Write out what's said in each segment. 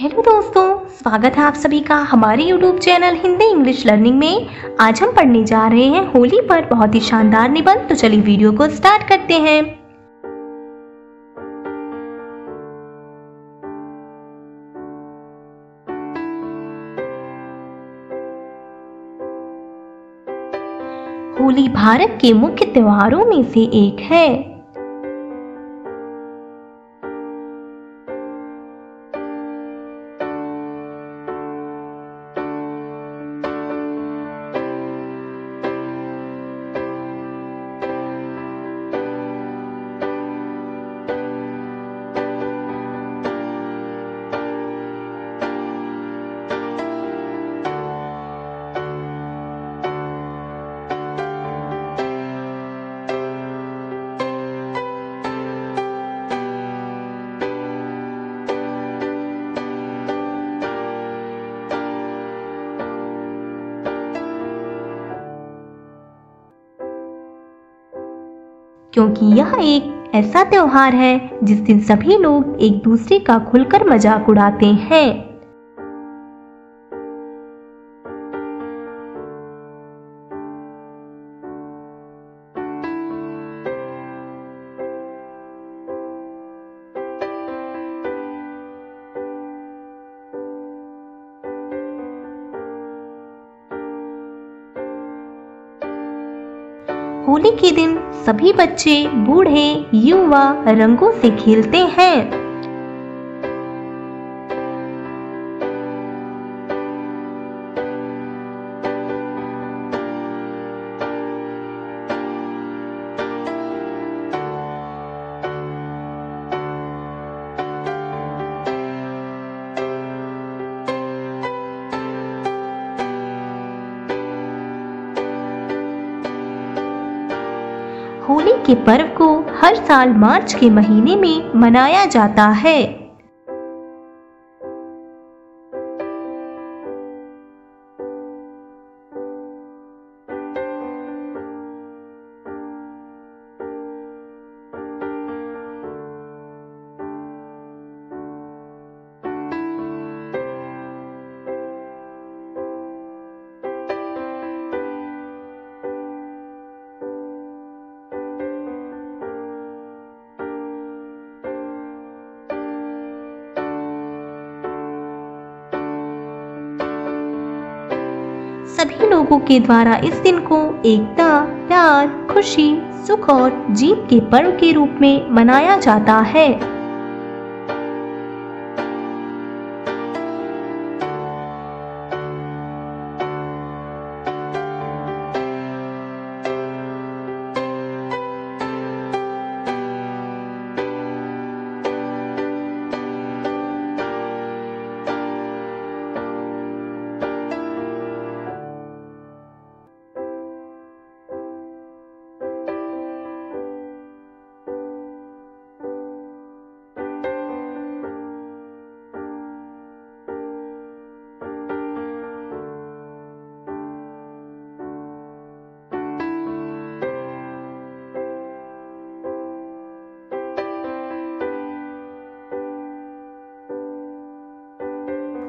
Hello दोस्तों, स्वागत है आप सभी का हमारे YouTube channel Hindi English learning में। आज हम पढ़ने जा रहे हैं होली पर बहुत ही शानदार निबंध। तो चलिए वीडियो को स्टार्ट करते हैं। होली भारत के मुख्य त्योहारों में से एक है। क्योंकि यह एक ऐसा त्योहार है जिस दिन सभी लोग एक दूसरे का खुलकर मजाक उड़ाते हैं। होली के दिन सभी बच्चे, बूढ़े, युवा रंगों से खेलते हैं। होली के पर्व को हर साल मार्च के महीने में मनाया जाता है। सभी लोगों के द्वारा इस दिन को एकता, प्यार, खुशी, सुख और जीत के पर्व के रूप में मनाया जाता है।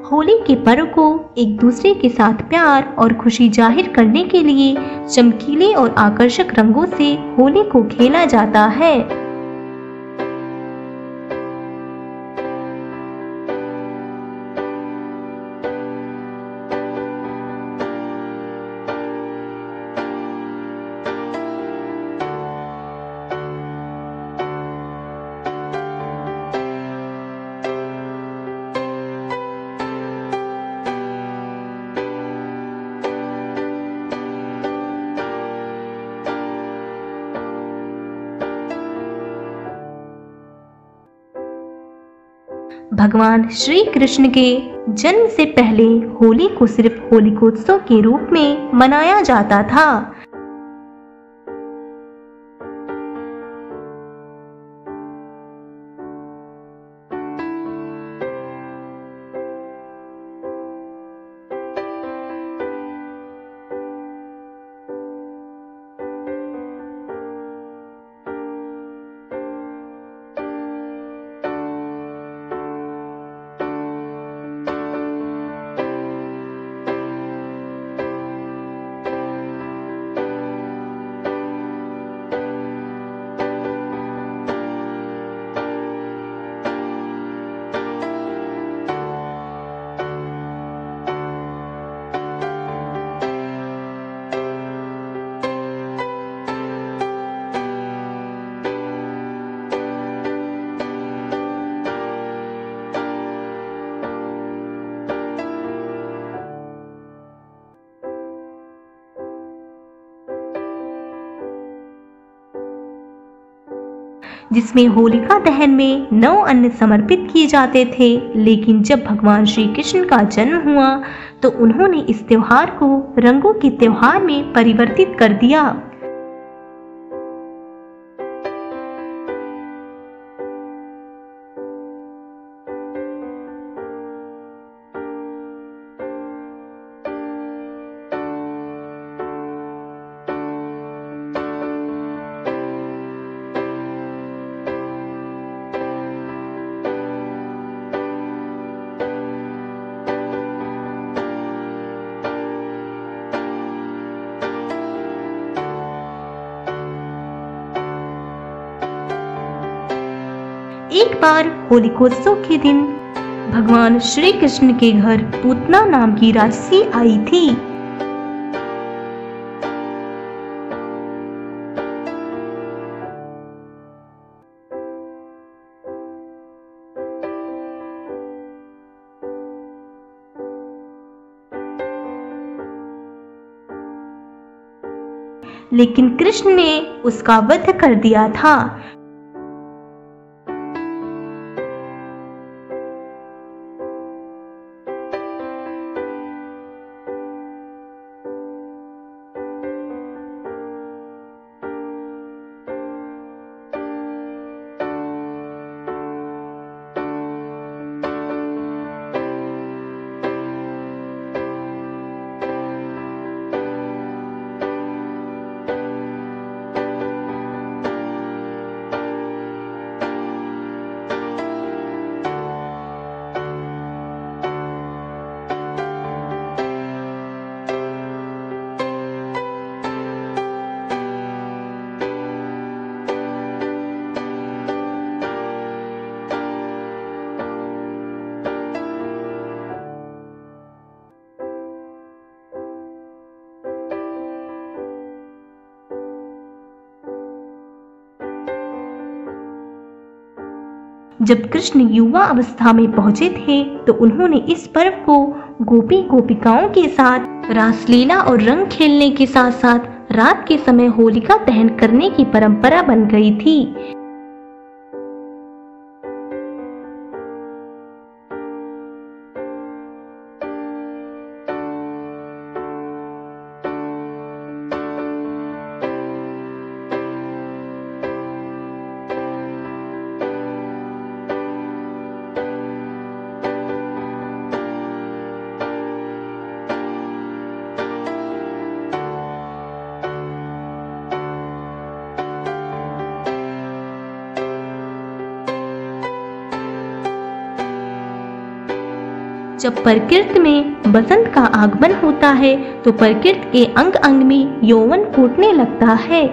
होली के पर्व को एक दूसरे के साथ प्यार और खुशी जाहिर करने के लिए चमकीले और आकर्षक रंगों से होली को खेला जाता है। भगवान श्री कृष्ण के जन्म से पहले होली को सिर्फ होलिकोत्सव के रूप में मनाया जाता था। जिसमें होलिका दहन में 9 अन्न समर्पित किए जाते थे। लेकिन जब भगवान श्री कृष्ण का जन्म हुआ तो उन्होंने इस त्योहार को रंगों के त्योहार में परिवर्तित कर दिया। एक बार होलिकोत्सव के दिन भगवान श्री कृष्ण के घर पूतना नाम की राक्षसी आई थी। लेकिन कृष्ण ने उसका वध कर दिया था। जब कृष्ण युवा अवस्था में पहुंचे थे तो उन्होंने इस पर्व को गोपी गोपिकाओं के साथ रासलीला और रंग खेलने के साथ साथ रात के समय होलिका दहन करने की परंपरा बन गई थी। जब प्रकृति में बसंत का आगमन होता है तो प्रकृति के अंग अंग में यौवन फूटने लगता है।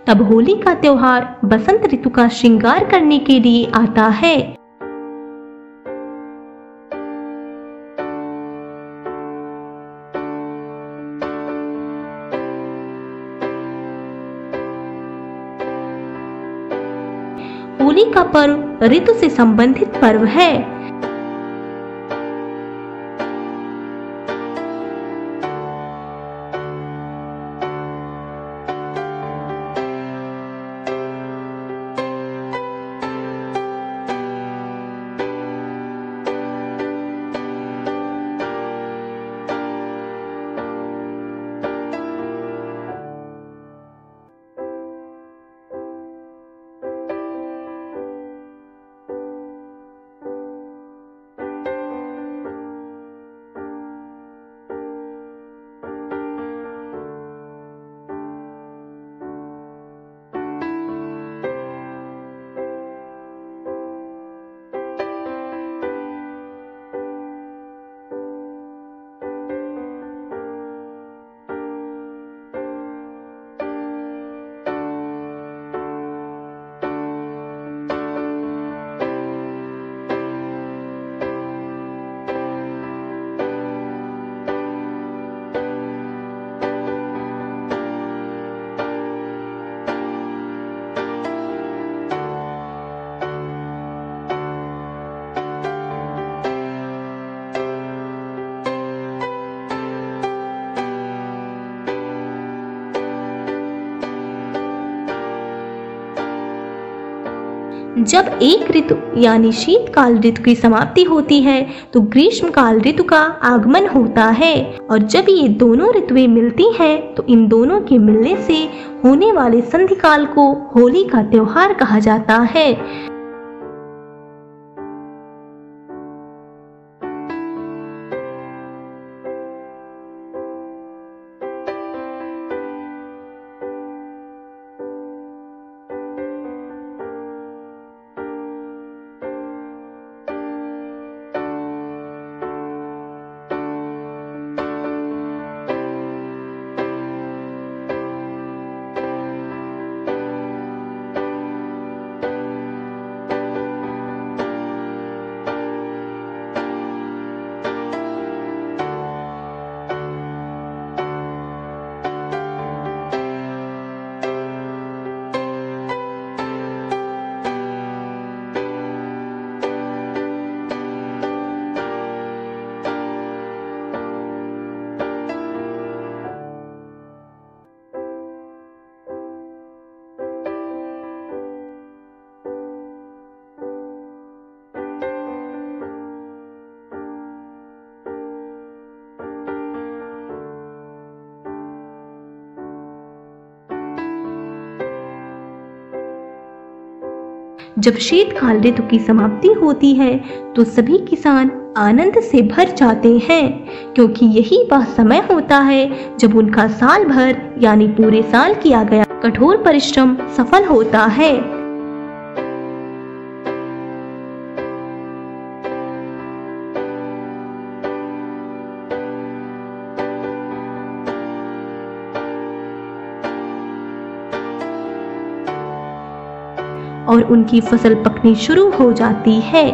तब होली का त्योहार बसंत ऋतु का श्रृंगार करने के लिए आता है। होली का पर्व ऋतु से संबंधित पर्व है। जब एक ऋतु यानी शीतकाल ऋतु की समाप्ति होती है तो ग्रीष्मकाल ऋतु का आगमन होता है। और जब ये दोनों ऋतुएं मिलती हैं तो इन दोनों के मिलने से होने वाले संधिकाल को होली का त्योहार कहा जाता है। जब शीतकाल ऋतु की समाप्ति होती है तो सभी किसान आनंद से भर जाते हैं, क्योंकि यही वह समय होता है जब उनका साल भर यानी पूरे साल किया गया कठोर परिश्रम सफल होता है। और उनकी फसल पकनी शुरू हो जाती है।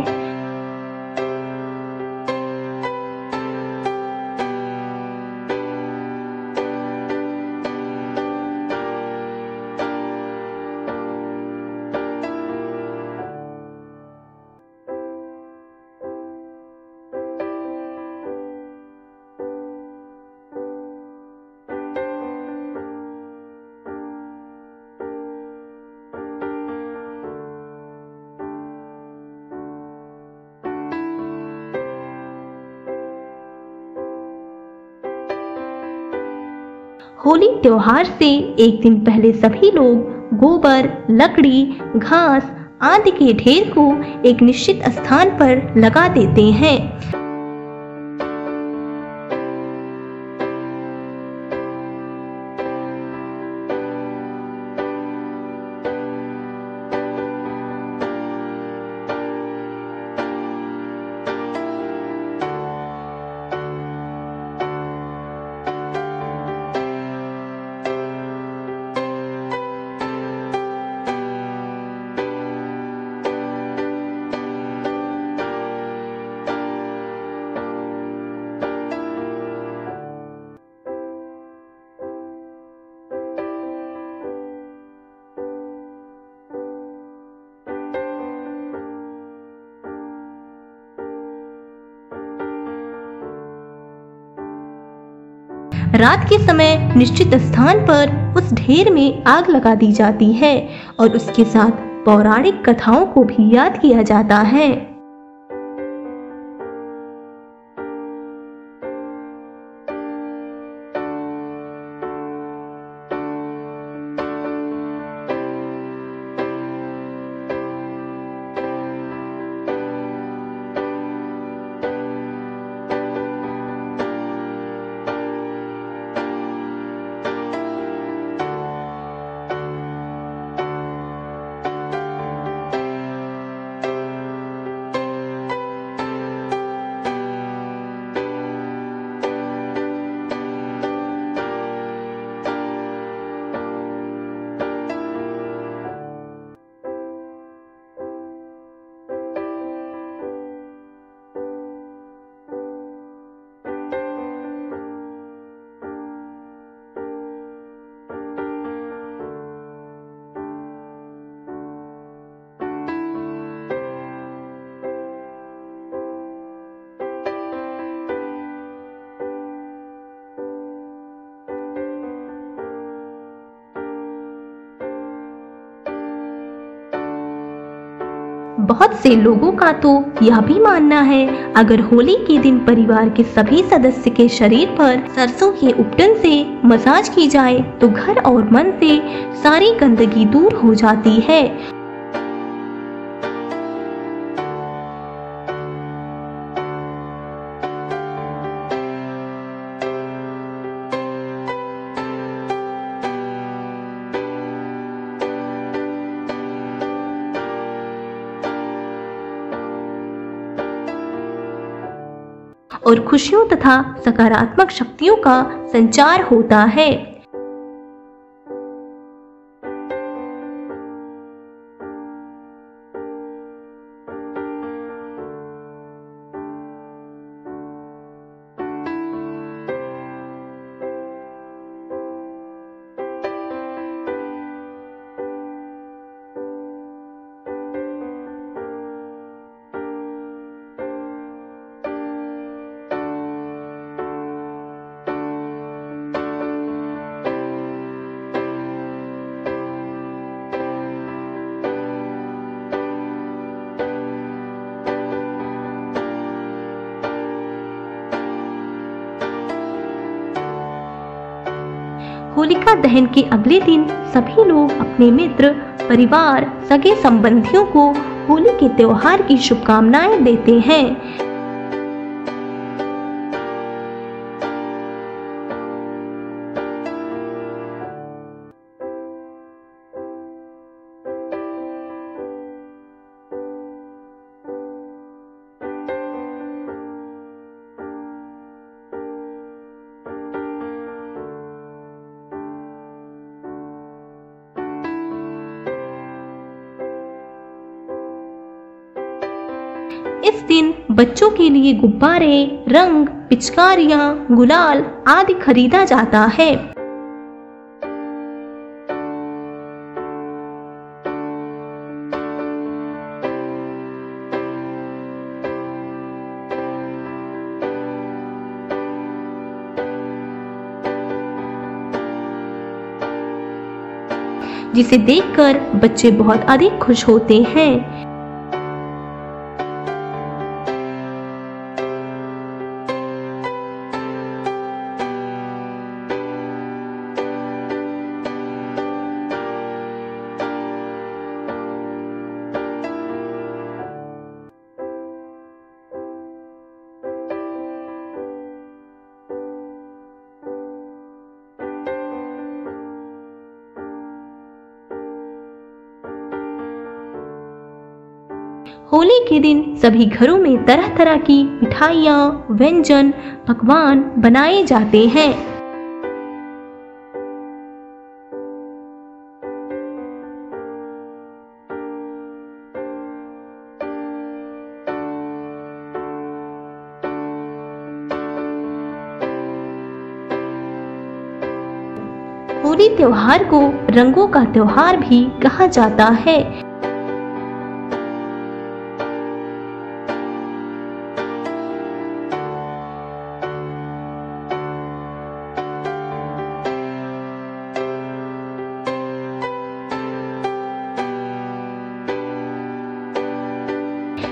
होली त्योहार से एक दिन पहले सभी लोग गोबर, लकड़ी, घास आदि के ढेर को एक निश्चित स्थान पर लगा देते हैं। रात के समय निश्चित स्थान पर उस ढेर में आग लगा दी जाती है और उसके साथ पौराणिक कथाओं को भी याद किया जाता है। बहुत से लोगों का तो यह भी मानना है, अगर होली के दिन परिवार के सभी सदस्य के शरीर पर सरसों के उपटन से मसाज की जाए तो घर और मन से सारी गंदगी दूर हो जाती है। और खुशियों तथा सकारात्मक शक्तियों का संचार होता है। होलिका दहन के अगले दिन सभी लोग अपने मित्र, परिवार, सगे संबंधियों को होली के त्योहार की शुभकामनाएं देते हैं। इस दिन बच्चों के लिए गुब्बारे, रंग, पिचकारियां, गुलाल आदि खरीदा जाता है। जिसे देखकर बच्चे बहुत अधिक खुश होते हैं। होली के दिन सभी घरों में तरह तरह की मिठाइयाँ, व्यंजन, पकवान बनाए जाते हैं। होली त्योहार को रंगों का त्योहार भी कहा जाता है।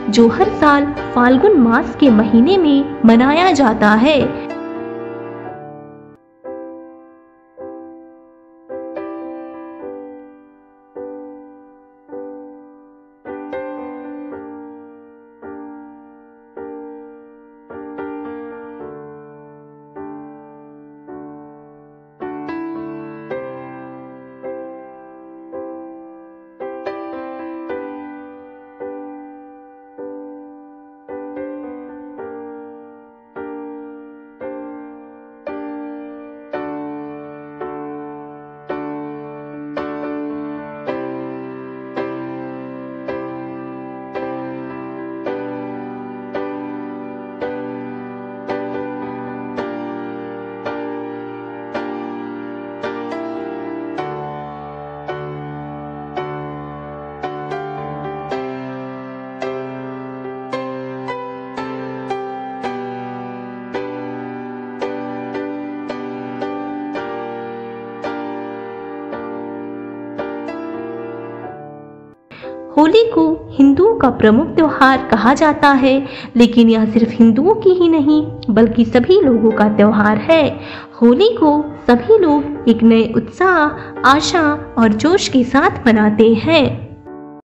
जो हर साल फाल्गुन मास के महीने में मनाया जाता है। होली को हिंदुओं का प्रमुख त्योहार कहा जाता है, लेकिन यह सिर्फ हिंदुओं की ही नहीं बल्कि सभी लोगों का त्योहार है। होली को सभी लोग एक नए उत्साह, आशा और जोश के साथ मनाते हैं।